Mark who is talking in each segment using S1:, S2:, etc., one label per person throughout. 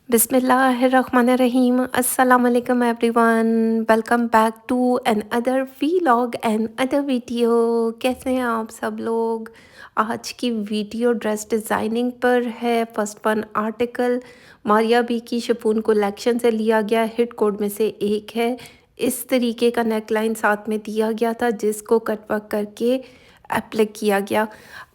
S1: बिस्मिल्लाहिर्रहमानिर्रहीम अस्सलाम वालेकुम everyone. Welcome back to another vlog and other video. कैसे हैं आप सब लोग? आज की वीडियो ड्रेस डिज़ाइनिंग पर है। First one article Maria B की शिफॉन कलेक्शन से लिया गया हिट कोड में से एक है। इस तरीके का नेकलाइन साथ में दिया गया था जिसको कटवर्क करके एप्लिक किया गया।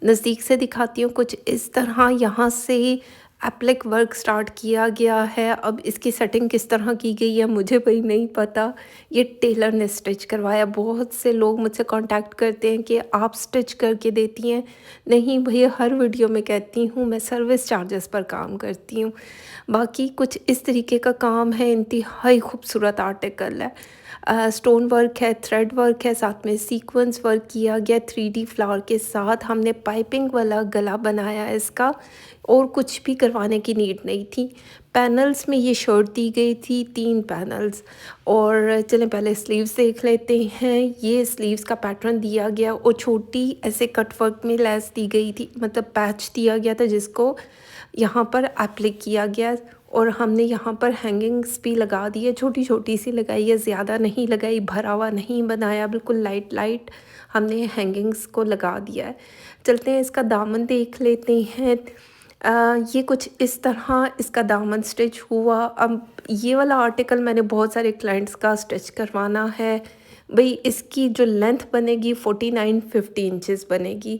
S1: नज़दीक से दिखाती हूँ, कुछ इस तरह यहाँ से एप्लिक वर्क स्टार्ट किया गया है। अब इसकी सेटिंग किस तरह की गई है मुझे भी नहीं पता, ये टेलर ने स्टिच करवाया। बहुत से लोग मुझसे कांटेक्ट करते हैं कि आप स्टिच करके देती हैं। नहीं भैया, हर वीडियो में कहती हूँ मैं सर्विस चार्जेस पर काम करती हूँ। बाकी कुछ इस तरीके का काम है, इंतहाई खूबसूरत आर्टिकल है। स्टोन वर्क है, थ्रेड वर्क है, साथ में सीक्वेंस वर्क किया गया 3D फ्लावर के साथ। हमने पाइपिंग वाला गला बनाया है इसका, और कुछ भी करवाने की नीड नहीं थी। पैनल्स में ये शर्ट दी गई थी, 3 पैनल्स। और चलें पहले स्लीव्स देख लेते हैं। ये स्लीव्स का पैटर्न दिया गया और छोटी ऐसे कटवर्क में लेस दी गई थी, मतलब पैच दिया गया था जिसको यहाँ पर एप्लिक किया गया। और हमने यहाँ पर हैंगिंग्स भी लगा दी है, छोटी छोटी सी लगाई है, ज़्यादा नहीं लगाई, भरा हुआ नहीं बनाया, बिल्कुल लाइट लाइट हमने हैंगिंग्स को लगा दिया है। चलते हैं इसका दामन देख लेते हैं। ये कुछ इस तरह इसका दामन स्टिच हुआ। अब ये वाला आर्टिकल मैंने बहुत सारे क्लाइंट्स का स्टिच करवाना है। भाई इसकी जो लेंथ बनेगी 49-50 इंचेस बनेगी।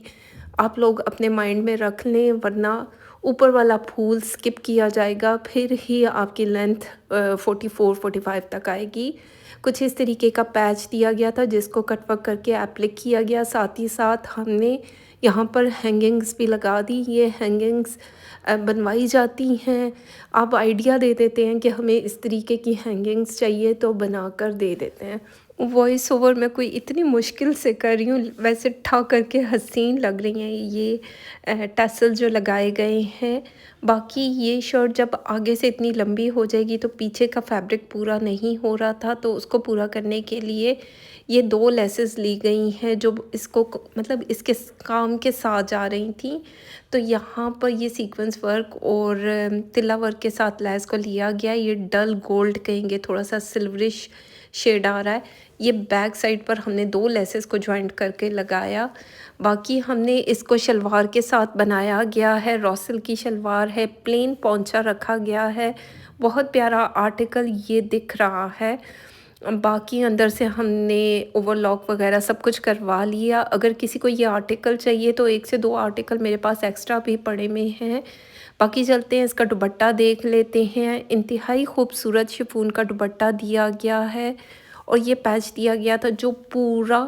S1: आप लोग अपने माइंड में रख लें, वरना ऊपर वाला फूल स्किप किया जाएगा, फिर ही आपकी लेंथ 44-45 तक आएगी। कुछ इस तरीके का पैच दिया गया था जिसको कटवर्क करके एप्लिक किया गया। साथ ही साथ हमने यहाँ पर हैंगिंग्स भी लगा दी। ये हैंगिंग्स बनवाई जाती हैं। आप आइडिया दे देते हैं कि हमें इस तरीके की हैंगिंग्स चाहिए तो बना कर दे देते हैं। वॉइस ओवर मैं कोई इतनी मुश्किल से कर रही हूँ, वैसे ठा करके हसीन लग रही हैं ये टसल जो लगाए गए हैं। बाकी ये शर्ट जब आगे से इतनी लंबी हो जाएगी तो पीछे का फैब्रिक पूरा नहीं हो रहा था, तो उसको पूरा करने के लिए ये 2 लेसेस ली गई हैं जो इसको मतलब इसके काम के साथ जा रही थी। तो यहाँ पर ये सीक्वेंस वर्क और तिल्ला वर्क के साथ लैस को लिया गया। ये डल गोल्ड कहेंगे, थोड़ा सा सिल्वरिश शेड आ रहा है। ये बैक साइड पर हमने 2 लेसेस को जॉइंट करके लगाया। बाकी हमने इसको शलवार के साथ बनाया गया है। रॉसल की शलवार है, प्लेन पोंचा रखा गया है। बहुत प्यारा आर्टिकल ये दिख रहा है। बाकी अंदर से हमने ओवरलॉक वगैरह सब कुछ करवा लिया। अगर किसी को ये आर्टिकल चाहिए तो 1 से 2 आर्टिकल मेरे पास एक्स्ट्रा भी पड़े में हैं। बाकी चलते हैं, इसका दुपट्टा देख लेते हैं। इंतहाई खूबसूरत शिफॉन का दुपट्टा दिया गया है और ये पैच दिया गया था जो पूरा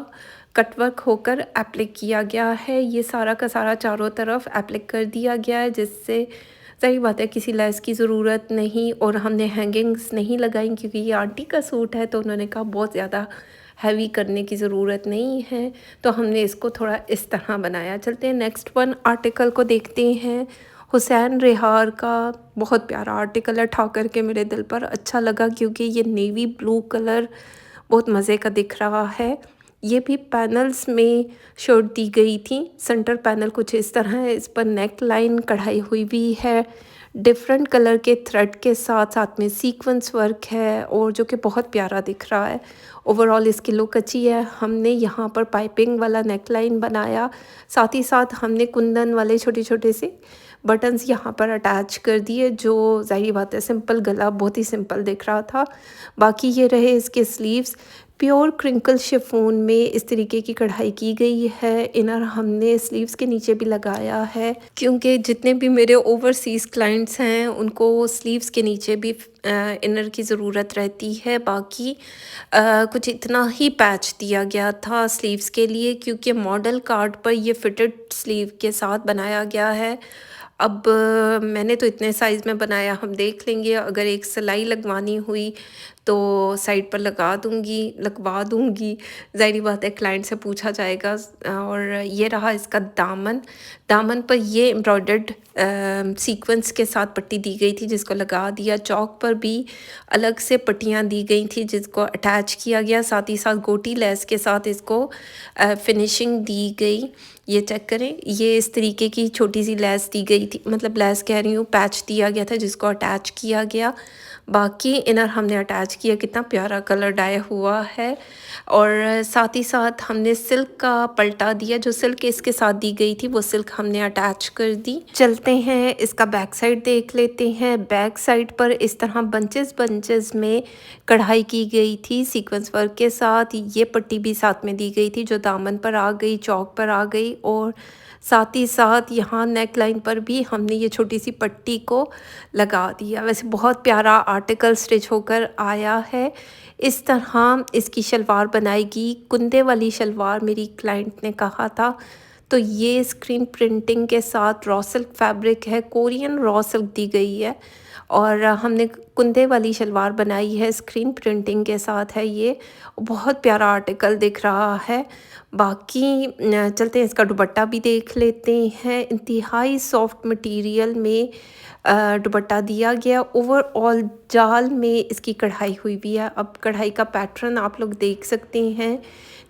S1: कटवर्क होकर एप्लिक किया गया है। ये सारा का सारा चारों तरफ एप्लिक कर दिया गया है, जिससे सही बात है किसी लेस की ज़रूरत नहीं। और हमने हैंगिंग्स नहीं लगाई क्योंकि ये आंटी का सूट है, तो उन्होंने कहा बहुत ज़्यादा हैवी करने की ज़रूरत नहीं है, तो हमने इसको थोड़ा इस तरह बनाया। चलते हैं नेक्स्ट वन आर्टिकल को देखते हैं। हुसैन रिहार का बहुत प्यारा आर्टिकल है, ठा करके मेरे दिल पर अच्छा लगा क्योंकि ये नेवी ब्लू कलर बहुत मज़े का दिख रहा है। ये भी पैनल्स में शर्ट दी गई थी। सेंटर पैनल कुछ इस तरह है, इस पर नेक लाइन कढ़ाई हुई भी है डिफरेंट कलर के थ्रेड के साथ, साथ में सीक्वेंस वर्क है और जो कि बहुत प्यारा दिख रहा है। ओवरऑल इसकी लुक अच्छी है। हमने यहाँ पर पाइपिंग वाला नेक लाइन बनाया, साथ ही साथ हमने कुंदन वाले छोटे छोटे से बटन्स यहाँ पर अटैच कर दिए, जो ज़ाहिर बात है सिंपल गला बहुत ही सिंपल दिख रहा था। बाकी ये रहे इसके स्लीव्स। प्योर क्रिंकल शिफॉन में इस तरीके की कढ़ाई की गई है। इनर हमने स्लीव्स के नीचे भी लगाया है क्योंकि जितने भी मेरे ओवरसीज़ क्लाइंट्स हैं उनको स्लीव्स के नीचे भी इनर की ज़रूरत रहती है। बाकी कुछ इतना ही पैच दिया गया था स्लीव्स के लिए क्योंकि मॉडल कार्ड पर ये फिटेड स्लीव के साथ बनाया गया है। अब मैंने तो इतने साइज़ में बनाया, हम देख लेंगे। अगर एक सिलाई लगवानी हुई तो साइड पर लगवा दूँगी। ज़ाहिर-सी बात है क्लाइंट से पूछा जाएगा। और ये रहा इसका दामन। दामन पर ये एम्ब्रॉयडर्ड सीक्वेंस के साथ पट्टी दी गई थी जिसको लगा दिया। चौक पर भी अलग से पट्टियाँ दी गई थी जिसको अटैच किया गया। साथ ही साथ गोटी लेस के साथ इसको फिनिशिंग दी गई। ये चेक करें, ये इस तरीके की छोटी-सी लेस दी गई थी, मतलब लेस कह रही हूँ, पैच दिया गया था जिसको अटैच किया गया। बाकी इनर हमने अटैच किया, कितना प्यारा कलर डाई हुआ है। और साथ ही साथ हमने सिल्क का पलटा दिया, जो सिल्क इसके साथ दी गई थी वो सिल्क हमने अटैच कर दी। चलते हैं इसका बैक साइड देख लेते हैं। बैक साइड पर इस तरह बंचेस में कढ़ाई की गई थी सीक्वेंस वर्क के साथ। ये पट्टी भी साथ में दी गई थी जो दामन पर आ गई, चौक पर आ गई, और साथ ही साथ यहाँ नेक लाइन पर भी हमने ये छोटी सी पट्टी को लगा दिया। वैसे बहुत प्यारा आर्टिकल स्टिच होकर आया है। इस तरह इसकी शलवार बनाएगी, कुंदे वाली शलवार मेरी क्लाइंट ने कहा था। तो ये स्क्रीन प्रिंटिंग के साथ रॉ सिल्क फैब्रिक है, कोरियन रॉ सिल्क दी गई है, और हमने कुंदे वाली शलवार बनाई है, स्क्रीन प्रिंटिंग के साथ है। ये बहुत प्यारा आर्टिकल दिख रहा है। बाकी चलते हैं इसका दुपट्टा भी देख लेते हैं। इंतहाई सॉफ्ट मटेरियल में दुपट्टा दिया गया। ओवरऑल जाल में इसकी कढ़ाई हुई भी है। अब कढ़ाई का पैटर्न आप लोग देख सकते हैं,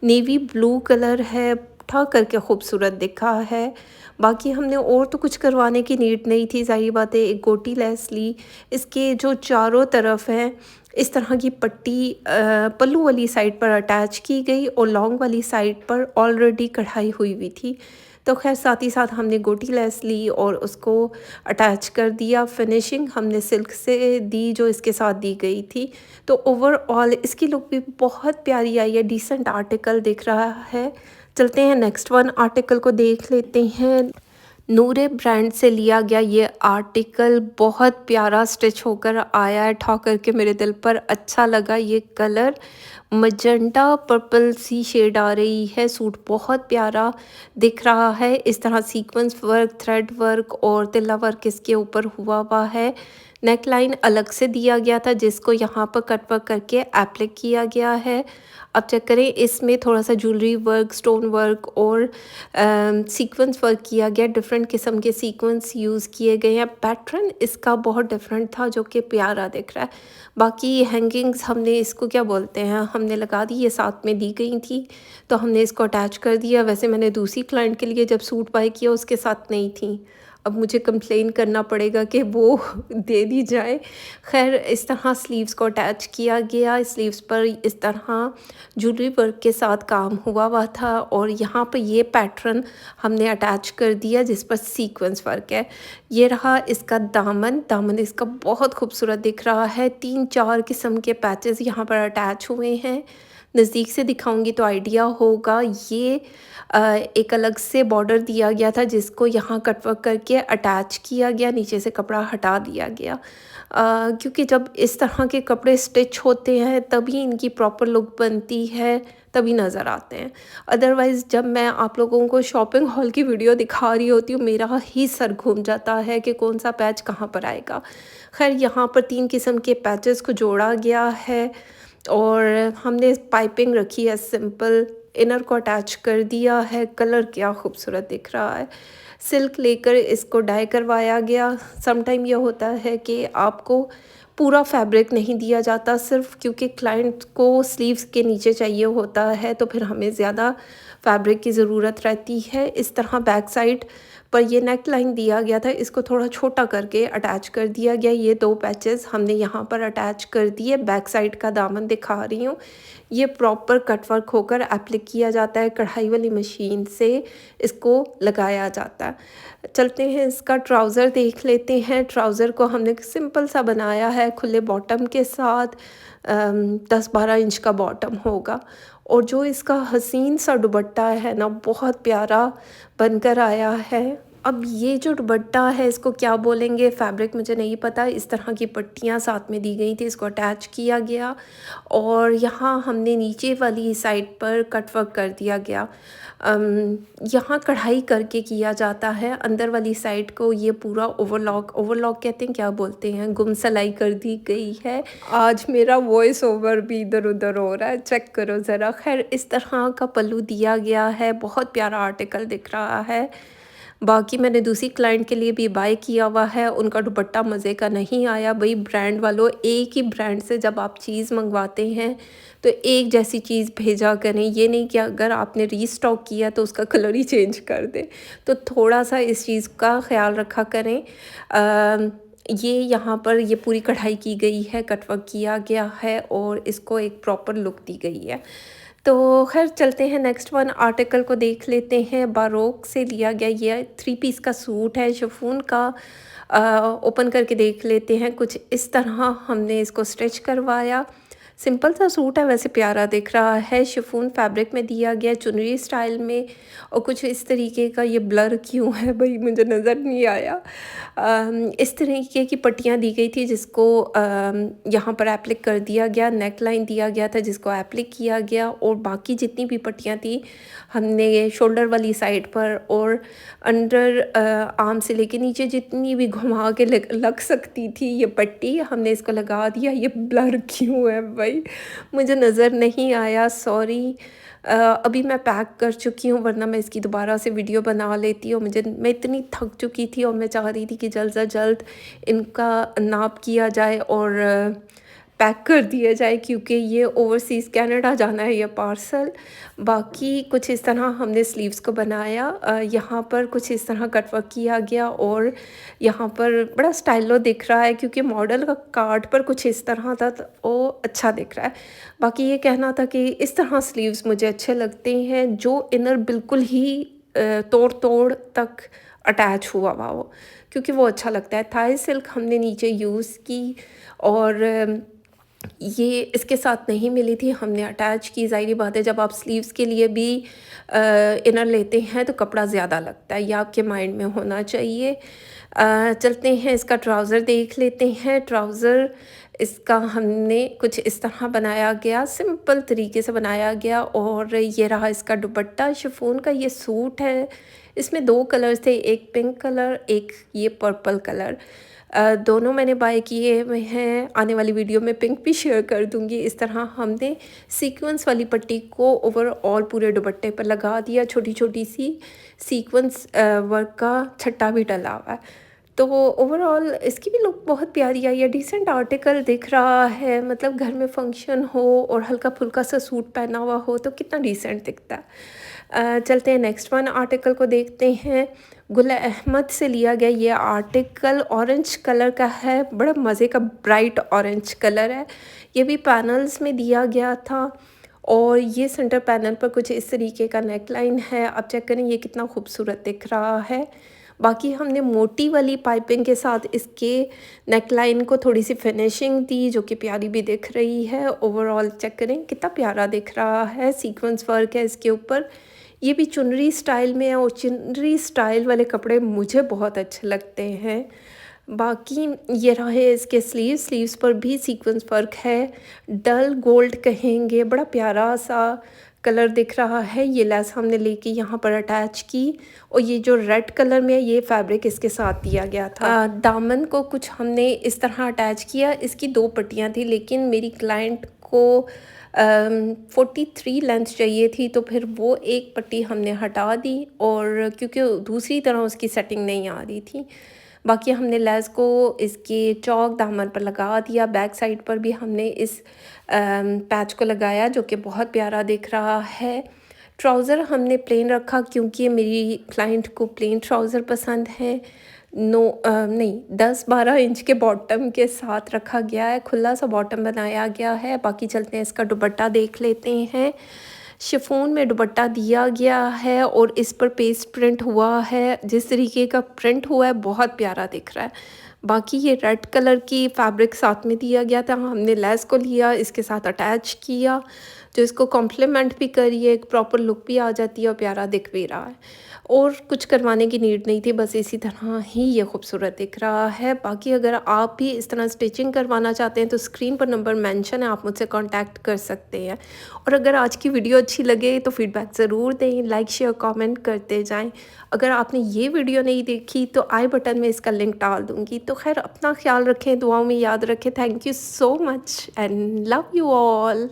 S1: नेवी ब्लू कलर है, उठा करके खूबसूरत दिखा है। बाकी हमने और तो कुछ करवाने की नीड नहीं थी, ज़ाहिर बात है। एक गोटी लेस ली, इसके जो चारों तरफ है इस तरह की पट्टी पल्लू वाली साइड पर अटैच की गई और लॉन्ग वाली साइड पर ऑलरेडी कढ़ाई हुई हुई थी। तो खैर साथ ही साथ हमने गोटी लेस ली और उसको अटैच कर दिया। फिनिशिंग हमने सिल्क से दी जो इसके साथ दी गई थी। तो ओवरऑल इसकी लुक भी बहुत प्यारी आई है, डिसेंट आर्टिकल दिख रहा है। चलते हैं नेक्स्ट वन आर्टिकल को देख लेते हैं। नूरे ब्रांड से लिया गया ये आर्टिकल बहुत प्यारा स्टिच होकर आया है, ठा करके मेरे दिल पर अच्छा लगा। ये कलर मजेंटा पर्पल सी शेड आ रही है, सूट बहुत प्यारा दिख रहा है। इस तरह सीक्वेंस वर्क, थ्रेड वर्क और तिल्ला वर्क इसके ऊपर हुआ है। नेक लाइन अलग से दिया गया था जिसको यहाँ पर कट वर्क करके एप्लिक किया गया है। अब चेक करें, इसमें थोड़ा सा ज्वेलरी वर्क, स्टोन वर्क और सीक्वेंस वर्क किया गया। डिफरेंट किस्म के सीक्वेंस यूज़ किए गए हैं। पैटर्न इसका बहुत डिफरेंट था जो कि प्यारा दिख रहा है। बाकी हैंगिंग्स हमने इसको क्या बोलते हैं, हमने लगा दी, ये साथ में दी गई थी तो हमने इसको अटैच कर दिया। वैसे मैंने दूसरी क्लाइंट के लिए जब सूट बाय किया उसके साथ नहीं थी, अब मुझे कंप्लेन करना पड़ेगा कि वो दे दी जाए। खैर इस तरह स्लीव्स को अटैच किया गया। स्लीव्स पर इस तरह ज्वेलरी वर्क के साथ काम हुआ था और यहाँ पर ये पैटर्न हमने अटैच कर दिया जिस पर सीक्वेंस वर्क है। ये रहा इसका दामन। दामन इसका बहुत खूबसूरत दिख रहा है। 3-4 किस्म के पैचेस यहाँ पर अटैच हुए हैं। नज़दीक से दिखाऊंगी तो आइडिया होगा। ये एक अलग से बॉर्डर दिया गया था जिसको यहाँ कटवर्क करके अटैच किया गया, नीचे से कपड़ा हटा दिया गया। क्योंकि जब इस तरह के कपड़े स्टिच होते हैं तभी इनकी प्रॉपर लुक बनती है, तभी नज़र आते हैं। अदरवाइज़ जब मैं आप लोगों को शॉपिंग हॉल की वीडियो दिखा रही होती हूँ मेरा ही सर घूम जाता है कि कौन सा पैच कहाँ पर आएगा। खैर यहाँ पर 3 किस्म के पैचेस को जोड़ा गया है और हमने पाइपिंग रखी है सिंपल, इनर को अटैच कर दिया है। कलर क्या खूबसूरत दिख रहा है। सिल्क लेकर इसको डाई करवाया गया। समटाइम यह होता है कि आपको पूरा फैब्रिक नहीं दिया जाता, सिर्फ क्योंकि क्लाइंट को स्लीव्स के नीचे चाहिए होता है तो फिर हमें ज़्यादा फैब्रिक की ज़रूरत रहती है। इस तरह बैक साइड पर ये नेक लाइन दिया गया था, इसको थोड़ा छोटा करके अटैच कर दिया गया। ये 2 पैचेस हमने यहाँ पर अटैच कर दिए। बैक साइड का दामन दिखा रही हूँ। ये प्रॉपर कटवर्क होकर एप्लिक किया जाता है, कढ़ाई वाली मशीन से इसको लगाया जाता है। चलते हैं इसका ट्राउज़र देख लेते हैं। ट्राउज़र को हमने सिंपल सा बनाया है खुले बॉटम के साथ। 10-12 इंच का बॉटम होगा और जो इसका हसीन सा दुपट्टा है ना बहुत प्यारा बनकर आया है। अब ये जो दुपट्टा है इसको क्या बोलेंगे, फैब्रिक मुझे नहीं पता। इस तरह की पट्टियाँ साथ में दी गई थी, इसको अटैच किया गया और यहाँ हमने नीचे वाली साइड पर कट वर्क कर दिया गया। यहाँ कढ़ाई करके किया जाता है, अंदर वाली साइड को ये पूरा ओवरलॉक कहते हैं, क्या बोलते हैं, गुम सिलाई कर दी गई है। आज मेरा वॉइस ओवर भी इधर उधर हो रहा है, चेक करो ज़रा। खैर इस तरह का पल्लू दिया गया है, बहुत प्यारा आर्टिकल दिख रहा है। बाकी मैंने दूसरी क्लाइंट के लिए भी बाय किया हुआ है, उनका दुपट्टा मज़े का नहीं आया। भाई ब्रांड वालों, एक ही ब्रांड से जब आप चीज़ मंगवाते हैं तो एक जैसी चीज़ भेजा करें, ये नहीं कि अगर आपने रीस्टॉक किया तो उसका कलर ही चेंज कर दें। तो थोड़ा सा इस चीज़ का ख्याल रखा करें। ये यहाँ पर ये पूरी कढ़ाई की गई है, कटवर्क किया गया है और इसको एक प्रॉपर लुक दी गई है। तो खैर चलते हैं नेक्स्ट वन आर्टिकल को देख लेते हैं। बारोक से लिया गया ये 3 पीस का सूट है, शिफॉन का। ओपन करके देख लेते हैं। कुछ इस तरह हमने इसको स्टिच करवाया। सिंपल सा सूट है, वैसे प्यारा दिख रहा है। शिफॉन फैब्रिक में दिया गया, चुनरी स्टाइल में। और कुछ इस तरीके का, ये ब्लर क्यों है भाई मुझे नज़र नहीं आया। इस तरीके की पट्टियाँ दी गई थी जिसको यहाँ पर एप्लिक कर दिया गया। नेक लाइन दिया गया था जिसको एप्लिक किया गया। और बाकी जितनी भी पट्टियाँ थी हमने शोल्डर वाली साइड पर और अंडर आर्म से लेके नीचे जितनी भी घुमा के लग सकती थी ये पट्टी, हमने इसको लगा दिया। ये ब्लर क्यों है भाई, मुझे नज़र नहीं आया, सॉरी। अभी मैं पैक कर चुकी हूँ, वरना मैं इसकी दोबारा से वीडियो बना लेती हूँ। मैं इतनी थक चुकी थी और मैं चाह रही थी कि जल्द से जल्द इनका नाप किया जाए और पैक कर दिया जाए, क्योंकि ये ओवरसीज़ कनाडा जाना है ये पार्सल। बाकी कुछ इस तरह हमने स्लीव्स को बनाया। यहाँ पर कुछ इस तरह कटवर्क किया गया और यहाँ पर बड़ा स्टाइलो दिख रहा है, क्योंकि मॉडल का कार्ड पर कुछ इस तरह था तो वो अच्छा दिख रहा है। बाकी ये कहना था कि इस तरह स्लीव्स मुझे अच्छे लगते हैं जो इनर बिल्कुल ही तोड़ तोड़ तक अटैच हुआ हुआ हो, क्योंकि वो अच्छा लगता है। थाई सिल्क हमने नीचे यूज़ की और ये इसके साथ नहीं मिली थी, हमने अटैच की। ज़ाहिर बात है जब आप स्लीव्स के लिए भी इनर लेते हैं तो कपड़ा ज़्यादा लगता है, ये आपके माइंड में होना चाहिए। चलते हैं इसका ट्राउज़र देख लेते हैं। ट्राउज़र इसका हमने कुछ इस तरह बनाया गया, सिंपल तरीके से बनाया गया। और ये रहा इसका दुपट्टा। शिफॉन का ये सूट है, इसमें 2 कलर्स थे, एक पिंक कलर, एक ये पर्पल कलर। दोनों मैंने बाय किए हुए हैं, आने वाली वीडियो में पिंक भी शेयर कर दूंगी। इस तरह हमने सीक्वेंस वाली पट्टी को ओवरऑल पूरे दुपट्टे पर लगा दिया। छोटी छोटी सी सीक्वेंस वर्क का छट्टा भी डला हुआ है। तो ओवरऑल इसकी भी लुक बहुत प्यारी आई है, डिसेंट आर्टिकल दिख रहा है। मतलब घर में फंक्शन हो और हल्का फुल्का सा सूट पहना हुआ हो तो कितना डिसेंट दिखता है। चलते हैं नेक्स्ट वन आर्टिकल को देखते हैं। गुल अहमद से लिया गया ये आर्टिकल ऑरेंज कलर का है, बड़ा मज़े का ब्राइट ऑरेंज कलर है। ये भी पैनल्स में दिया गया था और ये सेंटर पैनल पर कुछ इस तरीके का नेक लाइन है। आप चेक करें ये कितना खूबसूरत दिख रहा है। बाकी हमने मोटी वाली पाइपिंग के साथ इसके नेक लाइन को थोड़ी सी फिनिशिंग दी, जो कि प्यारी भी दिख रही है। ओवरऑल चेक करें कितना प्यारा दिख रहा है। सीक्वेंस वर्क है इसके ऊपर। ये भी चुनरी स्टाइल में है और चुनरी स्टाइल वाले कपड़े मुझे बहुत अच्छे लगते हैं। बाकी ये रहे इसके स्लीव्स पर भी सीक्वेंस वर्क है, डल गोल्ड कहेंगे, बड़ा प्यारा सा कलर दिख रहा है। ये लेस हमने लेके यहाँ पर अटैच की और ये जो रेड कलर में है ये फैब्रिक इसके साथ दिया गया था। दामन को कुछ हमने इस तरह अटैच किया। इसकी 2 पट्टियाँ थी, लेकिन मेरी क्लाइंट को 43 लेंथ चाहिए थी, तो फिर वो एक पट्टी हमने हटा दी और क्योंकि दूसरी तरह उसकी सेटिंग नहीं आ रही थी। बाकी हमने लेस को इसके चौक दामन पर लगा दिया। बैक साइड पर भी हमने इस पैच को लगाया, जो कि बहुत प्यारा दिख रहा है। ट्राउज़र हमने प्लेन रखा क्योंकि मेरी क्लाइंट को प्लेन ट्राउज़र पसंद है। नहीं 10-12 इंच के बॉटम के साथ रखा गया है, खुला सा बॉटम बनाया गया है। बाकी चलते हैं इसका दुपट्टा देख लेते हैं। शिफॉन में दुपट्टा दिया गया है और इस पर पेस्ट प्रिंट हुआ है। जिस तरीके का प्रिंट हुआ है बहुत प्यारा दिख रहा है। बाकी ये रेड कलर की फैब्रिक साथ में दिया गया था, हमने लेस को लिया, इसके साथ अटैच किया। जो इसको कॉम्प्लीमेंट भी कर रही है, एक प्रॉपर लुक भी आ जाती है और प्यारा दिख भी रहा है। और कुछ करवाने की नीड नहीं थी, बस इसी तरह ही ये खूबसूरत दिख रहा है। बाकी अगर आप भी इस तरह स्टिचिंग करवाना चाहते हैं तो स्क्रीन पर नंबर मेंशन है, आप मुझसे कांटेक्ट कर सकते हैं। और अगर आज की वीडियो अच्छी लगे तो फीडबैक ज़रूर दें, लाइक शेयर कमेंट करते जाएं। अगर आपने ये वीडियो नहीं देखी तो आई बटन में इसका लिंक डाल दूँगी। तो ख़ैर अपना ख़्याल रखें, दुआओं में याद रखें। Thank you so much and love you all.